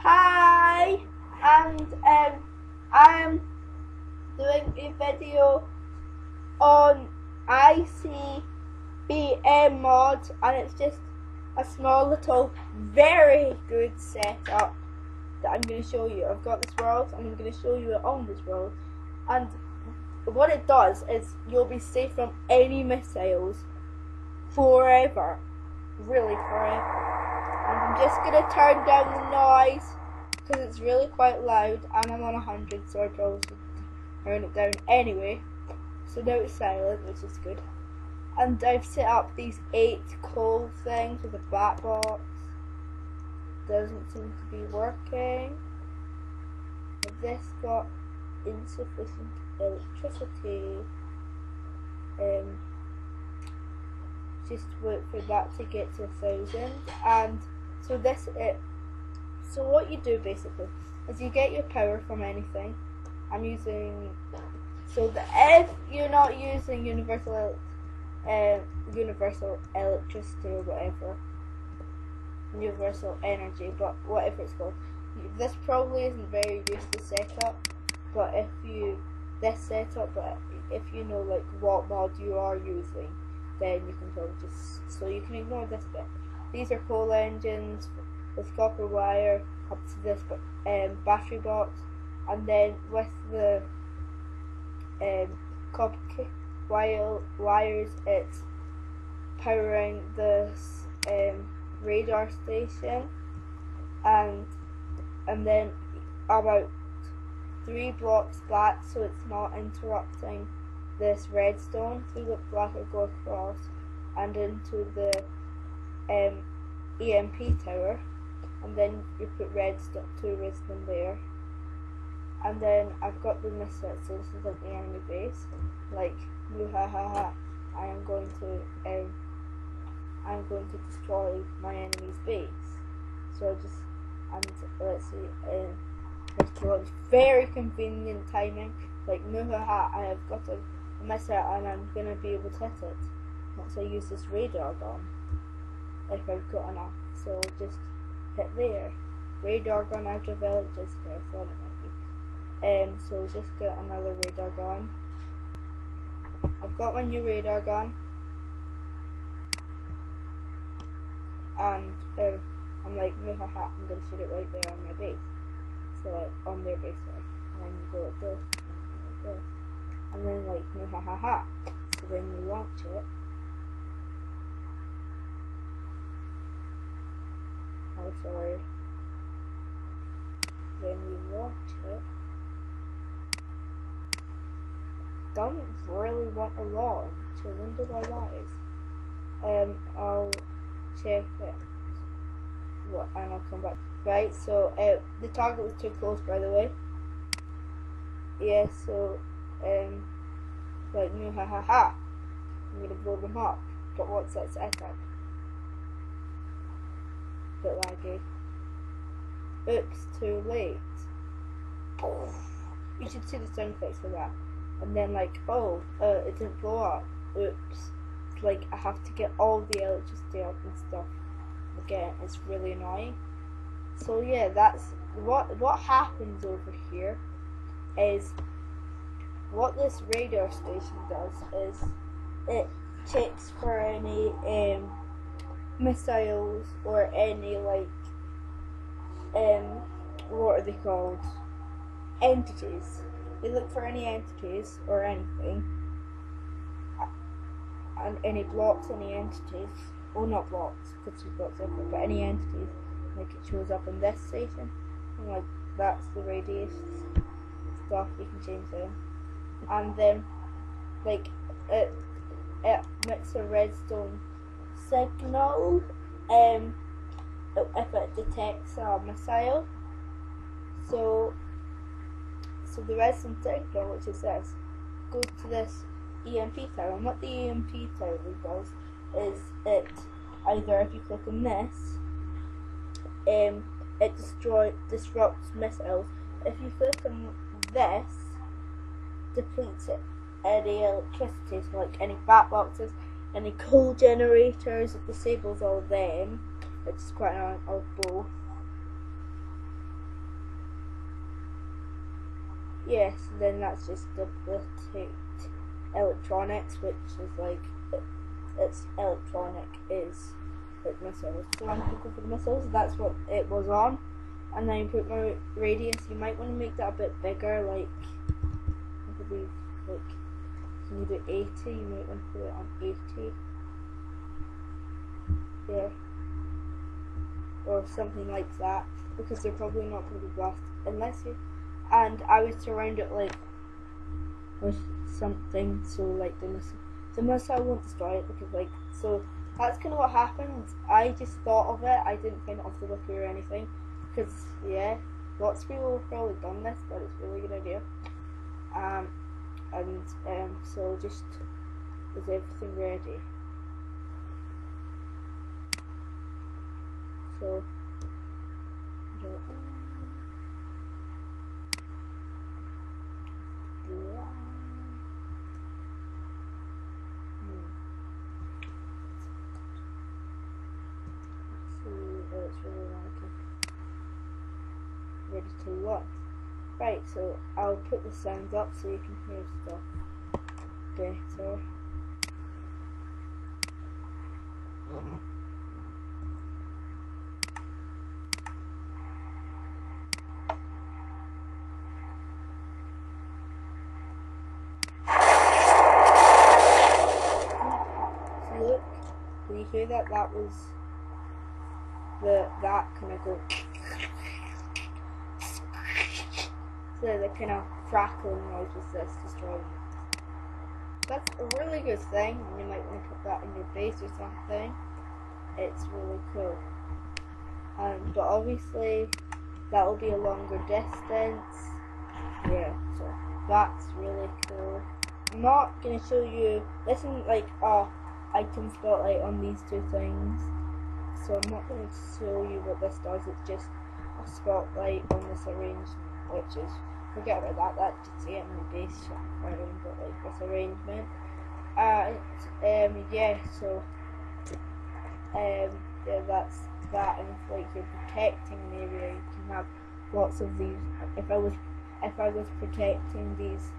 Hi, and I'm doing a video on ICBM mods, and it's just a small little, very good setup that I'm going to show you. I've got this world, and I'm going to show you it on this world, and what it does is you'll be safe from any missiles forever, really forever. And I'm just going to turn down the noise because it's really quite loud, and I'm on 100, so I probably should turn it down anyway. So now it's silent, which is good. And I've set up these 8 coal things with a bat box. Doesn't seem to be working. This got insufficient electricity. Just wait for that to get to 1,000, and so this it. So what you do basically is you get your power from anything. I'm using if you're not using universal electricity or whatever, universal energy, but whatever it's called, this probably isn't very useful setup. But if you know like what mod you are using, then you can probably so you can ignore this bit. These are coal engines with copper wire up to this battery box, and then with the copper wires, it's powering this radar station, and then about 3 blocks back, so it's not interrupting this redstone. 3 blocks back will go across and into the EMP tower, and then you put 2 redstone there. And then I've got the missile, so this is like the enemy base. Like, muhahaha, I am going to destroy my enemy's base. So let's see, it's very convenient timing. Like, muhaha, I have got a missile and I'm gonna be able to hit it once I use this radar gun, if I've got enough. So just hit there. Radar gun out of electricity, I thought it might be. So just get another radar gun. I've got my new radar gun, and I'm like, muhaha, I'm gonna shoot it right there on my base. So like on their base, sorry. And then you go like this, and like this, and then like muhahaha. So then you launch it. Oh, sorry. Then you launch it. Don't really want a launch. I wonder why. I'll check it. And I'll come back. Right, so the target was too close, by the way. Yeah, so like muhahaha, I'm gonna blow them up. But what's that setup? Bit laggy. Oops, too late. You should see the sound effects for that. And then like, it didn't blow up. Oops. It's like I have to get all the electricity up and stuff again. It's really annoying. So yeah, that's what happens over here. Is what this radar station does is it checks for any missiles or any like what are they called? Entities. They look for any entities or anything, and any blocks, any entities. Well, not blocks, because 2 blocks different, but any entities. Like it shows up in this station, and like that's the radius stuff. You can change them, and then like it makes a redstone signal if it detects a missile. So the redstone signal, which is this, goes to this EMP tower, and what the EMP tower does is it either, if you click on this, it disrupts missiles. If you click on this, depletes it any electricity, so like any bat boxes, any coal generators, it disables all of them, which is quite annoying, or both. yes, then that's just duplicate electronics, which is like it's electronic is like missiles. So I'm gonna go for the missiles. That's what it was on, and then you put my radius. You might want to make that a bit bigger, like I believe like can you do 80? You might want to put it on 80. There. Or something like that, because they're probably not going to be blasted unless you. And I would surround it like with something so like the missile won't destroy it, because like so that's kind of what happens. I just thought of it. I didn't find it off the wiki or anything, because yeah, lots of people have probably done this, but it's a really good idea. So just is everything ready? So it's really working. Ready to launch. Right, so I'll put the sound up so you can hear stuff better. So look, can you hear that? That was that kind of go. So the kind of crackling noise was this destroying it. That's a really good thing, and you might want to put that in your base or something. It's really cool. But obviously that will be a longer distance. Yeah, so that's really cool. I'm not gonna show you. This isn't like item spotlight on these two things, so I'm not going to show you what this does. It's just a spotlight on this arrangement, which is, forget about that, that's it in the base firing, but like this arrangement. Yeah, so yeah, that's that. And if like you're protecting an area, you can have lots of these. If I was protecting these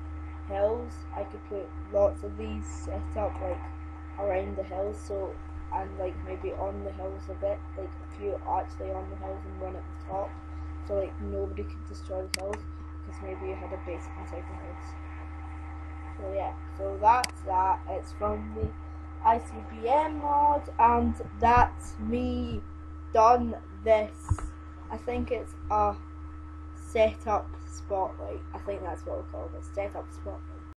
hills, I could put lots of these set up like around the hills, so, and like maybe on the hills a bit, like a few actually on the hills and one at the top, so like nobody could destroy the hills, because maybe you had a base inside the house. So yeah, so that's that. It's from the ICBM mod, and that's me done this. I think it's a setup spotlight. I think that's what we'll call this, setup spotlight.